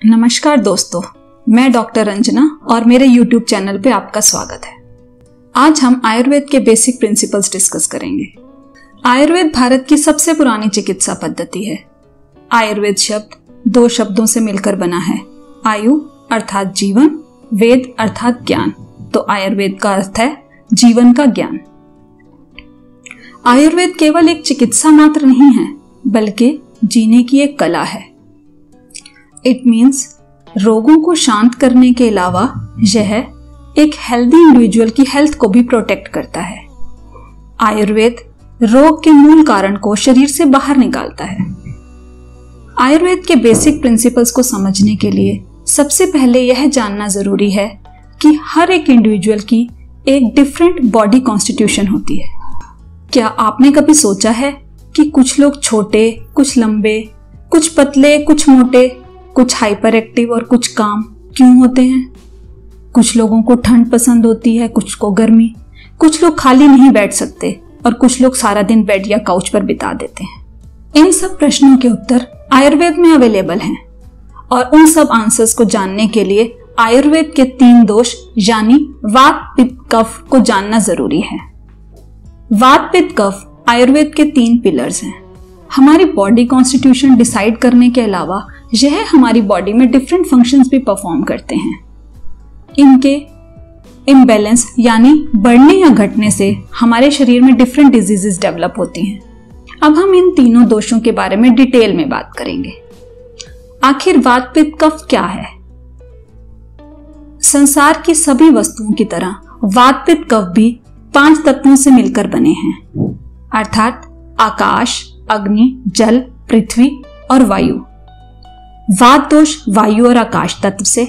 नमस्कार दोस्तों, मैं डॉक्टर रंजना और मेरे YouTube चैनल पे आपका स्वागत है। आज हम आयुर्वेद के बेसिक प्रिंसिपल्स डिस्कस करेंगे। आयुर्वेद भारत की सबसे पुरानी चिकित्सा पद्धति है। आयुर्वेद शब्द दो शब्दों से मिलकर बना है, आयु अर्थात जीवन, वेद अर्थात ज्ञान। तो आयुर्वेद का अर्थ है जीवन का ज्ञान। आयुर्वेद केवल एक चिकित्सा मात्र नहीं है, बल्कि जीने की एक कला है। इट मीन्स रोगों को शांत करने के अलावा यह एक हेल्दी इंडिविजुअल की हेल्थ को भी प्रोटेक्ट करता है। आयुर्वेद रोग के मूल कारण को शरीर से बाहर निकालता है। आयुर्वेद के बेसिक प्रिंसिपल्स को समझने के लिए सबसे पहले यह जानना जरूरी है कि हर एक इंडिविजुअल की एक डिफरेंट बॉडी कॉन्स्टिट्यूशन होती है। क्या आपने कभी सोचा है कि कुछ लोग छोटे, कुछ लंबे, कुछ पतले, कुछ मोटे, कुछ हाइपर एक्टिव और कुछ काम क्यों होते हैं? कुछ लोगों को ठंड पसंद होती है, कुछ को गर्मी, कुछ लोग खाली नहीं बैठ सकते और कुछ लोग सारा दिन बेड या काउच पर बिता देते हैं। इन सब प्रश्नों के उत्तर आयुर्वेद में अवेलेबल हैं और उन सब आंसर्स को जानने के लिए आयुर्वेद के 3 दोष यानी वात, पित्त, कफ को जानना जरूरी है। वात, पित्त, कफ आयुर्वेद के 3 पिलर्स हैं। हमारी बॉडी कॉन्स्टिट्यूशन डिसाइड करने के अलावा यह हमारी बॉडी में डिफरेंट फंक्शंस भी परफॉर्म करते हैं। इनके इम्बैलेंस यानी बढ़ने या घटने से हमारे शरीर में डिफरेंट डिजीजेस डेवलप होती हैं। अब हम इन तीनों दोषों के बारे में डिटेल में बात करेंगे। आखिर वात, पित्त, कफ क्या है? संसार की सभी वस्तुओं की तरह वात, पित्त, कफ भी 5 तत्वों से मिलकर बने हैं, अर्थात आकाश, अग्नि, जल, पृथ्वी और वायु। वात दोष वायु और आकाश तत्व से,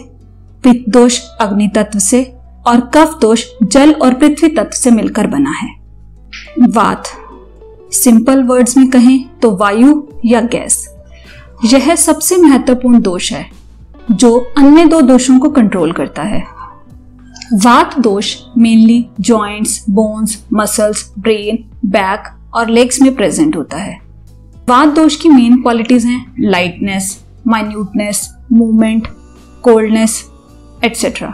पित्त दोष अग्नि तत्व से और कफ दोष जल और पृथ्वी तत्व से मिलकर बना है। वात, सिंपल वर्ड्स में कहें तो वायु या गैस, यह सबसे महत्वपूर्ण दोष है जो अन्य 2 दोषों को कंट्रोल करता है। वात दोष mainly joints, bones, muscles, brain, back और लेग्स में प्रेजेंट होता है। वात दोष की मेन क्वालिटीज हैं lightness, minuteness, movement, coldness etcetera.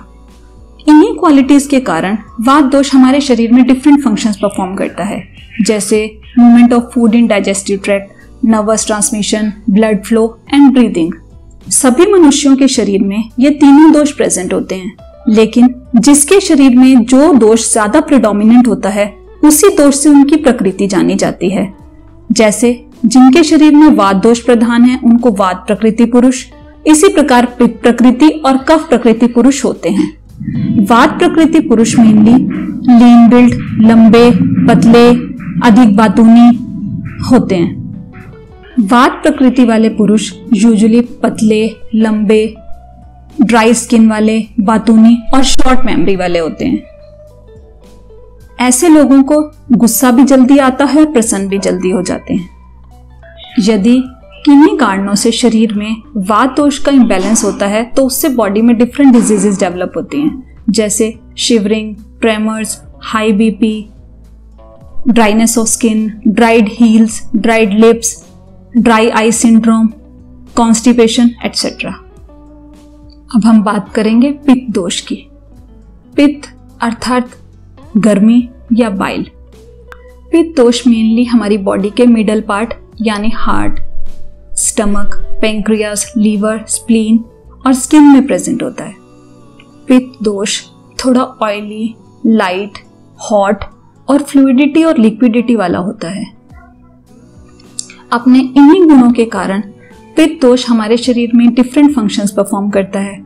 इन्हीं क्वालिटीज के कारण वात दोष हमारे शरीर में डिफरेंट फंक्शंस परफॉर्म करता है, जैसे movement of food in digestive tract, nervous transmission, blood flow and breathing. सभी मनुष्यों के शरीर में ये तीनों दोष प्रेजेंट होते हैं, लेकिन जिसके शरीर में जो दोष ज्यादा प्रिडोमिनेंट होता है उसी दोष से उनकी प्रकृति जानी जाती है। जैसे जिनके शरीर में वात दोष प्रधान है उनको वात प्रकृति पुरुष, इसी प्रकार पित्त प्रकृति और कफ प्रकृति पुरुष होते हैं। वात प्रकृति पुरुष मेनली लीन बिल्ड, लंबे, पतले, अधिक बातूनी होते हैं। वात प्रकृति वाले पुरुष यूजुअली पतले, लंबे, ड्राई स्किन वाले, बातूनी और शॉर्ट मेमोरी वाले होते हैं। ऐसे लोगों को गुस्सा भी जल्दी आता है और प्रसन्न भी जल्दी हो जाते हैं। यदि किन्हीं कारणों से शरीर में वात दोष का इम्बैलेंस होता है तो उससे बॉडी में डिफरेंट डिजीजेस डेवलप होती हैं, जैसे shivering, tremors, high BP, dryness of skin, dried heels, dried lips, dry eye syndrome, constipation etcetera. अब हम बात करेंगे पित्त दोष की। पित्त अर्थात गर्मी या बाइल। पित्त दोष मेनली हमारी बॉडी के मिडल पार्ट यानी heart, stomach, pancreas, liver, spleen और स्किन में प्रेजेंट होता है। पित्त दोष थोड़ा ऑयली, लाइट, हॉट और फ्लूइडिटी और लिक्विडिटी वाला होता है। अपने इन्हीं गुणों के कारण पित्त दोष हमारे शरीर में डिफरेंट फंक्शंस परफॉर्म करता है,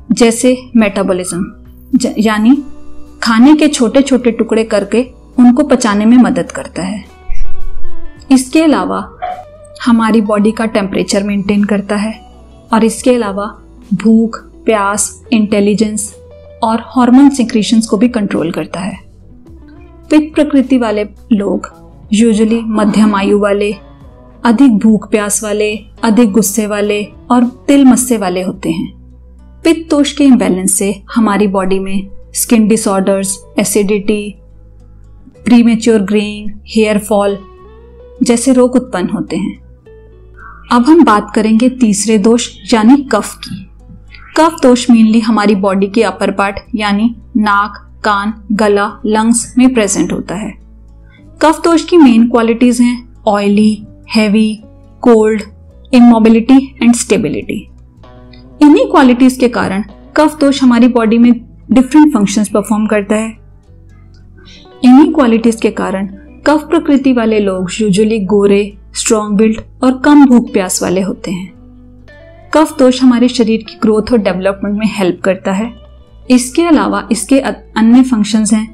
जैसे मेटाबॉलिज्म यानी खाने के छोटे छोटे टुकड़े करके उनको पचाने में मदद करता है। इसके अलावा हमारी बॉडी का टेम्परेचर मेंटेन करता है और इसके अलावा भूख, प्यास, इंटेलिजेंस और हार्मोन सिक्रीशंस को भी कंट्रोल करता है। पित्त प्रकृति वाले लोग यूजुअली मध्यम आयु वाले, अधिक भूख प्यास वाले, अधिक गुस्से वाले और तिल मस्से वाले होते हैं। पित्त दोष के इम्बैलेंस से हमारी बॉडी में skin disorders, acidity, premature greying, hair fall जैसे रोग उत्पन्न होते हैं। अब हम बात करेंगे तीसरे दोष यानी कफ की। कफ दोष मेनली हमारी बॉडी के अपर पार्ट यानी नाक, कान, गला, लंग्स में प्रेजेंट होता है। कफ दोष की मेन क्वालिटीज हैं oily, heavy, cold, immobility and stability. इन्हीं क्वालिटीज के कारण कफ दोष हमारी बॉडी में डिफरेंट फंक्शंस परफॉर्म करता है। इन्हीं क्वालिटीज के कारण कफ प्रकृति वाले लोग यूजुअली गोरे, स्ट्रॉन्ग बिल्ड और कम भूख प्यास वाले होते हैं। कफ दोष हमारे शरीर की ग्रोथ और डेवलपमेंट में हेल्प करता है। इसके अलावा इसके अन्य फंक्शंस हैं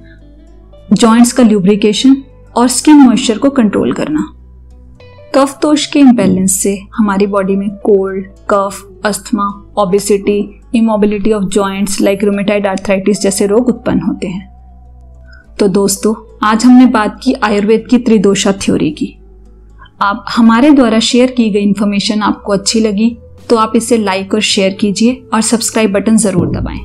जॉइंट्स का ल्यूब्रिकेशन और स्किन मॉइस्चर को कंट्रोल करना। कफ दोष के इम्बैलेंस से हमारी बॉडी में cold, cough, asthma, obesity, immobility of joints like rheumatoid arthritis जैसे रोग उत्पन्न होते हैं। तो दोस्तों, आज हमने बात की आयुर्वेद की त्रिदोषा थ्योरी की। आप हमारे द्वारा शेयर की गई इन्फॉर्मेशन आपको अच्छी लगी तो आप इसे लाइक और शेयर कीजिए और सब्सक्राइब बटन जरूर दबाएं।